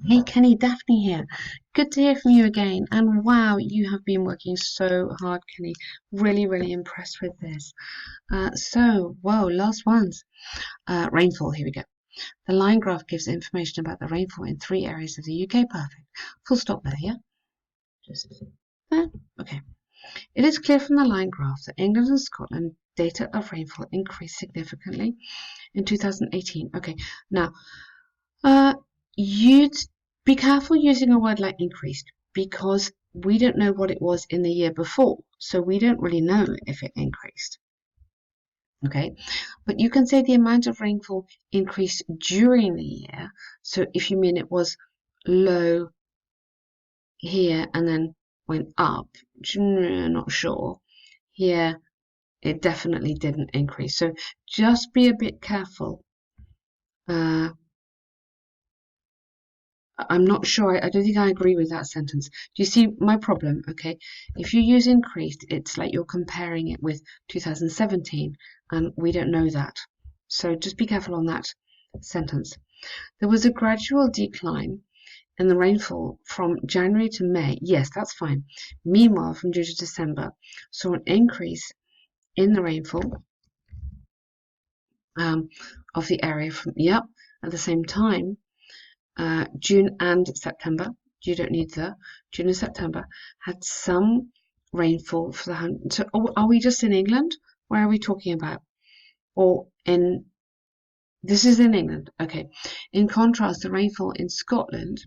Hey Kenny, Daphne here. Good to hear from you again. And wow, you have been working so hard, Kenny. Really, really impressed with this. Whoa, last ones. Rainfall, here we go. The line graph gives information about the rainfall in 3 areas of the UK. Perfect. Full stop there, yeah? Just there. Okay. It is clear from the line graph that England and Scotland data of rainfall increased significantly in 2018. Okay, now Uh, you'd be careful using a word like increased because we don't know what it was in the year before, so we don't really know if it increased. Okay, but you can say the amount of rainfall increased during the year. So if you mean it was low here and then went up, not sure. Here, it definitely didn't increase. So just be a bit careful. I'm not sure. I don't think I agree with that sentence. Do you see my problem? Okay. If you use increased, it's like you're comparing it with 2017, and we don't know that. So just be careful on that sentence. There was a gradual decline in the rainfall from January to May. Yes, that's fine. Meanwhile, from June to December, saw an increase in the rainfall of the area from, yep, at the same time. June and September, you don't need the June and September had some rainfall for the so are we just in England? Where are we talking about? Or in this is in England, okay. In contrast, the rainfall in Scotland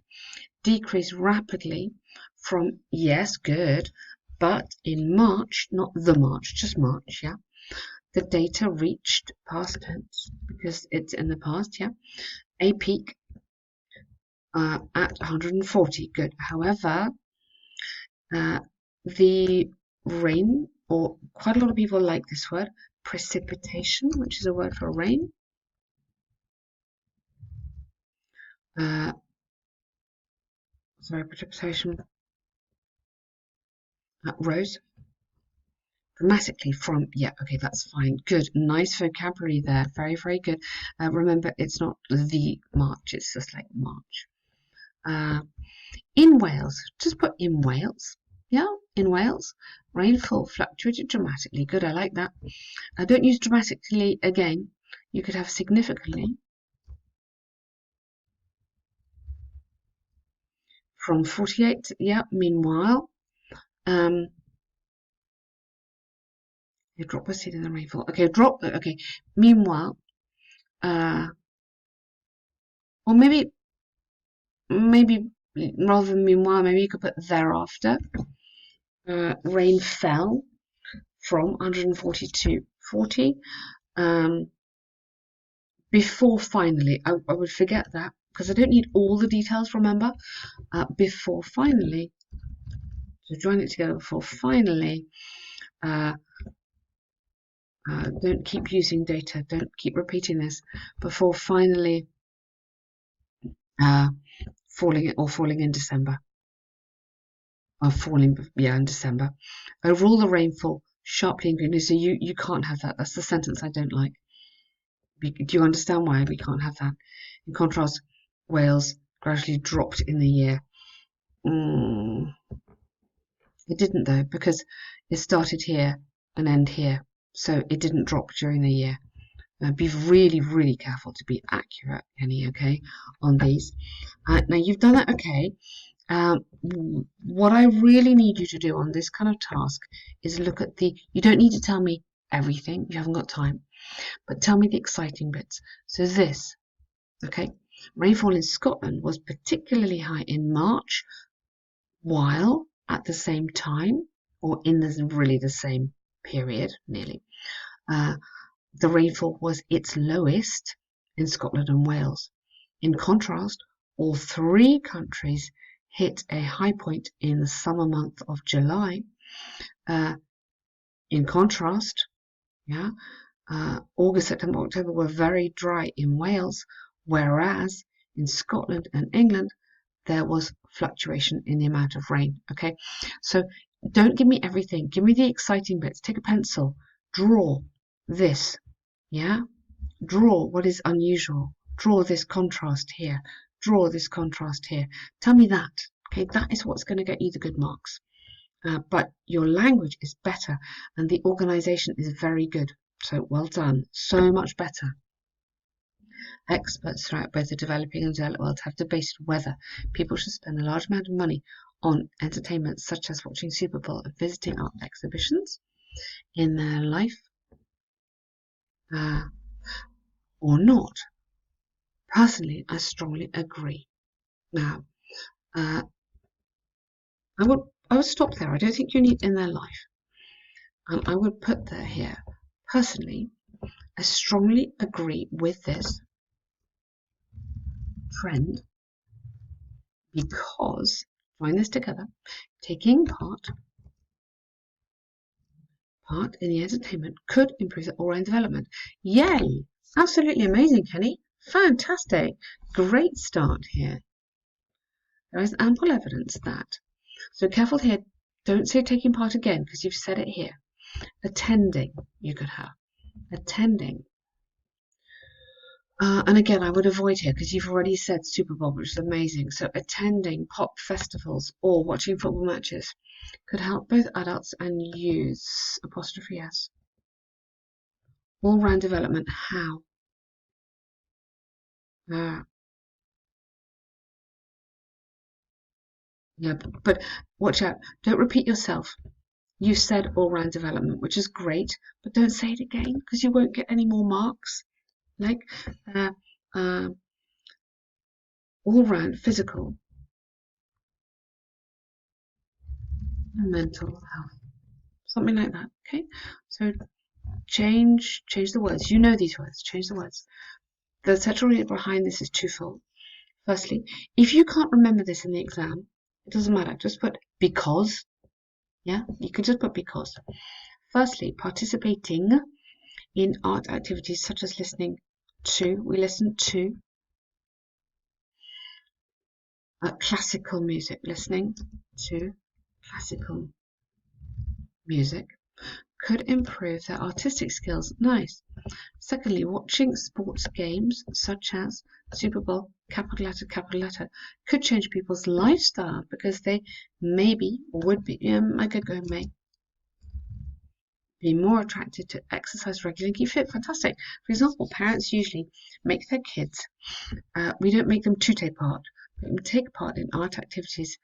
decreased rapidly from yes, good, but in March, not the March, just March, yeah. The data reached past tense because it's in the past, yeah. A peak at 140. Good. However, the rain, or quite a lot of people like this word, precipitation, which is a word for rain. Precipitation rose dramatically from, yeah, okay, that's fine. Good. Nice vocabulary there. Very, very good. Remember, it's not the March, it's just like March. In Wales, just put in Wales. Yeah, in Wales, rainfall fluctuated dramatically. Good, I like that. Don't use dramatically again. You could have significantly. From 48, yeah, meanwhile, you drop a seed in the rainfall. Okay, okay, meanwhile, or maybe rather than meanwhile, maybe you could put thereafter. Rain fell from 140 to 40. Before finally, I would forget that because I don't need all the details, remember? Before finally, so join it together before finally. Don't keep using data, don't keep repeating this. Before finally falling in December. Falling, yeah, in December. Overall, the rainfall sharply increased. So you can't have that. That's the sentence I don't like. Do you understand why we can't have that? In contrast, Wales gradually dropped in the year. It didn't though, because it started here and end here. So it didn't drop during the year. Be really, really careful to be accurate, Kenny, okay, on these. Now you've done that, okay. What I really need you to do on this kind of task is look at you don't need to tell me everything, you haven't got time, but tell me the exciting bits. So this, okay, rainfall in Scotland was particularly high in March, while at the same time, or in really the same period, nearly, the rainfall was its lowest in Scotland and Wales. In contrast, all three countries hit a high point in the summer month of July. In contrast, yeah, August, September, October were very dry in Wales, whereas in Scotland and England there was fluctuation in the amount of rain. Okay, so don't give me everything. Give me the exciting bits. Take a pencil, draw this. Yeah, draw what is unusual. Draw this contrast here. draw this contrast here. Tell me that. Okay, that is what's going to get you the good marks. But your language is better and the organization is very good. So well done. So much better. Experts throughout both the developing and developed world have debated whether people should spend a large amount of money on entertainment such as watching Super Bowl and visiting art exhibitions in their life or not. Personally, I strongly agree. Now, I would stop there. I don't think you need in their life. And I would put there here. Personally, I strongly agree with this trend because, join this together, taking part in the entertainment could improve the all-round development. Yay! Absolutely amazing, Kenny. Fantastic. Great start here. There is ample evidence that. So careful here. Don't say taking part again because you've said it here. Attending, you could have. Attending. And again, I would avoid here because you've already said Super Bowl, which is amazing. So attending pop festivals or watching football matches could help both adults and youths. Apostrophe S. All-round development. How? Yeah, but watch out. Don't repeat yourself. You said all-round development, which is great, but don't say it again because you won't get any more marks. Like all-round physical and mental health, something like that. Okay, so change the words. You know these words. Change the words. The central reason behind this is twofold. Firstly, if you can't remember this in the exam, it doesn't matter. Just put because. Yeah, you could just put because. Firstly, participating in art activities such as listening to. We listen to classical music. Listening to classical music could improve their artistic skills. Nice. Secondly, watching sports games such as Super Bowl, capital letter, could change people's lifestyle because they maybe would be, I could go may, be more attracted to exercise regularly and keep fit. Fantastic. For example, parents usually make their kids, we don't make them to take part, but take part in art activities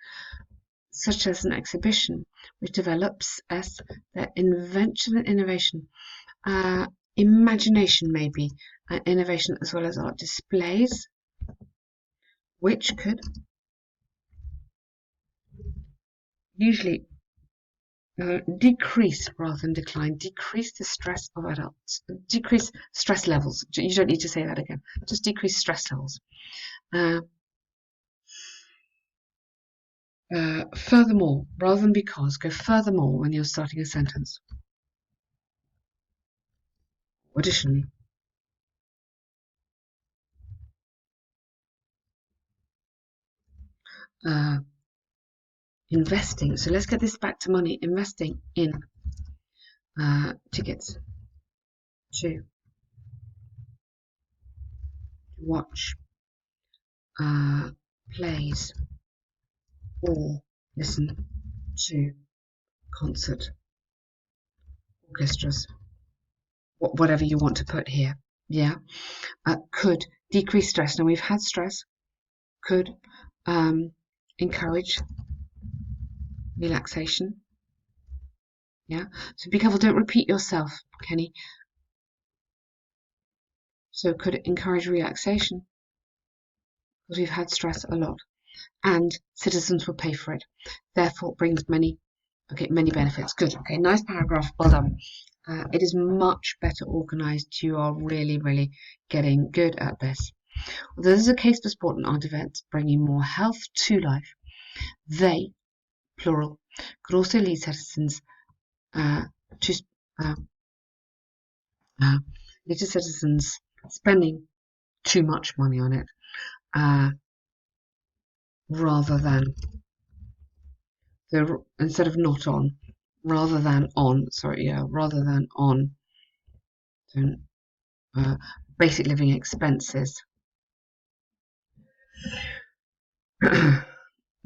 such as an exhibition, which develops as their invention and innovation, imagination maybe, and innovation as well as art displays, which could usually decrease rather than decline, decrease the stress of adults, decrease stress levels. You don't need to say that again, just decrease stress levels. Furthermore, rather than because, go furthermore when you're starting a sentence. Additionally. Investing. So let's get this back to money. Investing in tickets to watch plays or listen to concert orchestras, whatever you want to put here. Yeah, could decrease stress. Now we've had stress. Could encourage relaxation. Yeah, so be careful. Don't repeat yourself, Kenny. So could it encourage relaxation? Because we've had stress a lot, and citizens will pay for it. Therefore, it brings many benefits. Good. Okay, nice paragraph. Well done. It is much better organized. You are really, really getting good at this. Although this is a case for sport and art events bringing more health to life, they, plural, could also lead citizens spending too much money on it, rather than instead of not on, rather than on. Rather than on. Basic living expenses.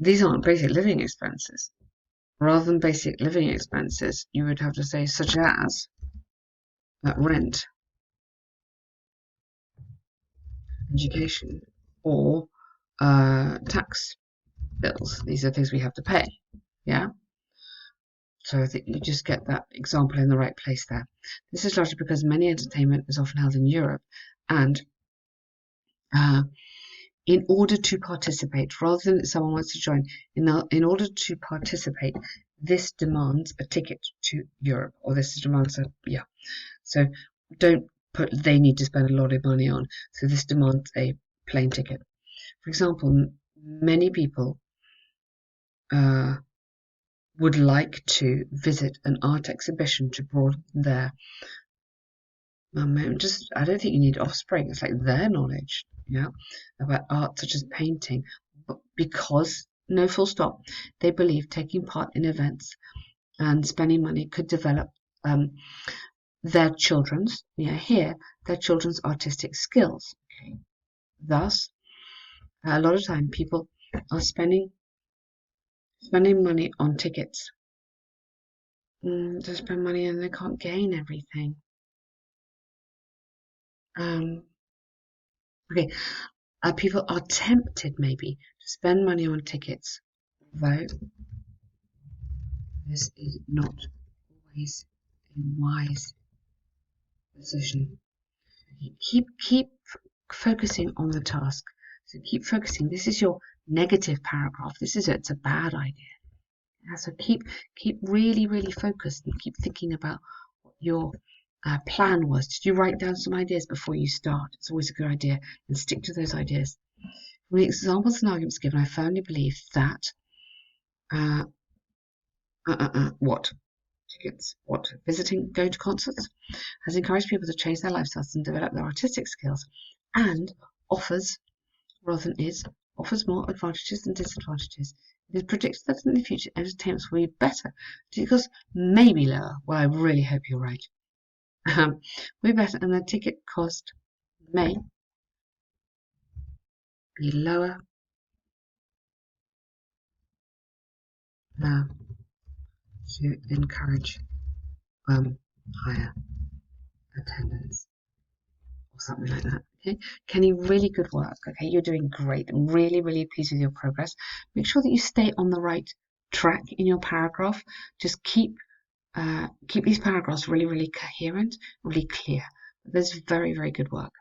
These aren't basic living expenses. Rather than basic living expenses, you would have to say such as rent, education, or tax bills. These are things we have to pay. Yeah. So I think you just get that example in the right place there. This is largely because many entertainment is often held in Europe, and uh, in order to participate, rather than someone wants to join, in order to participate, this demands a ticket to Europe, or this demands a, yeah. So don't put they need to spend a lot of money on. So this demands a plane ticket. For example, many people uh, would like to visit an art exhibition to broaden their just I don't think you need offspring. It's like their knowledge, yeah, about art such as painting, but because no full stop, they believe taking part in events and spending money could develop their children's, their children's artistic skills. Okay, thus a lot of time people are spending money on tickets to spend money and they can't gain everything. Okay, people are tempted maybe to spend money on tickets, though this is not always a wise decision. Keep focusing on the task. So keep focusing. This is your negative paragraph. It's a bad idea. Yeah, so keep really focused and keep thinking about what your plan was. Did you write down some ideas before you start? It's always a good idea, and stick to those ideas. From the examples and arguments given, I firmly believe that uh, what tickets, what visiting, going to concerts has encouraged people to change their lifestyles and develop their artistic skills, and offers rather than is offers more advantages than disadvantages. It is predicted that in the future entertainment will be better. Because maybe lower. Well, I really hope you're right. Will be better, and the ticket cost may be lower to encourage higher attendance or something like that. Okay, Kenny, really good work. Okay, you're doing great. I'm really pleased with your progress. Make sure that you stay on the right track in your paragraph. Just keep these paragraphs really coherent, really clear. That's very good work.